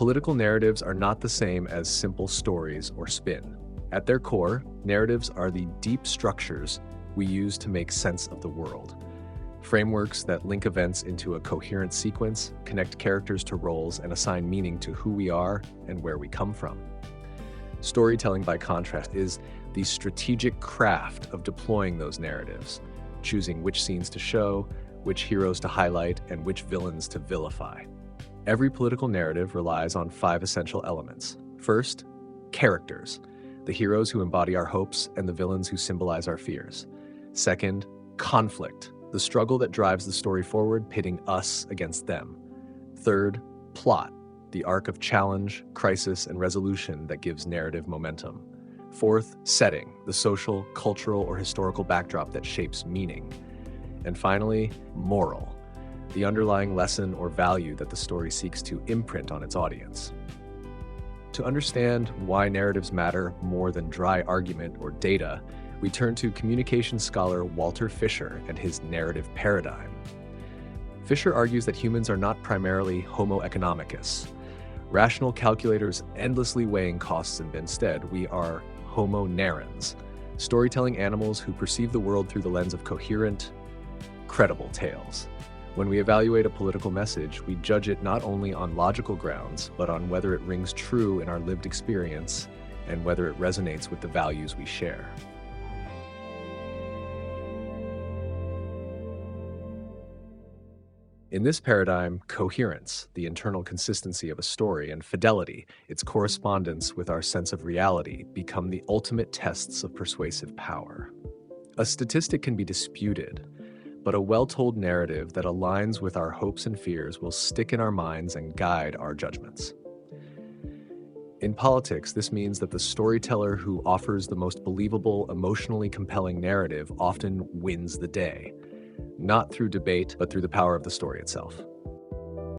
Political narratives are not the same as simple stories or spin. At their core, narratives are the deep structures we use to make sense of the world. Frameworks that link events into a coherent sequence, connect characters to roles, and assign meaning to who we are and where we come from. Storytelling, by contrast, is the strategic craft of deploying those narratives, choosing which scenes to show, which heroes to highlight, and which villains to vilify. Every political narrative relies on 5 essential elements. First, characters, the heroes who embody our hopes and the villains who symbolize our fears. Second, conflict, the struggle that drives the story forward, pitting us against them. Third, plot, the arc of challenge, crisis, and resolution that gives narrative momentum. Fourth, setting, the social, cultural, or historical backdrop that shapes meaning. And finally, moral, the underlying lesson or value that the story seeks to imprint on its audience. To understand why narratives matter more than dry argument or data, we turn to communication scholar Walter Fisher and his narrative paradigm. Fisher argues that humans are not primarily Homo economicus, rational calculators endlessly weighing costs, and instead we are Homo narrans, storytelling animals who perceive the world through the lens of coherent, credible tales. When we evaluate a political message, we judge it not only on logical grounds, but on whether it rings true in our lived experience and whether it resonates with the values we share. In this paradigm, coherence, the internal consistency of a story, and fidelity, its correspondence with our sense of reality, become the ultimate tests of persuasive power. A statistic can be disputed, but a well-told narrative that aligns with our hopes and fears will stick in our minds and guide our judgments. In politics, this means that the storyteller who offers the most believable, emotionally compelling narrative often wins the day, not through debate, but through the power of the story itself.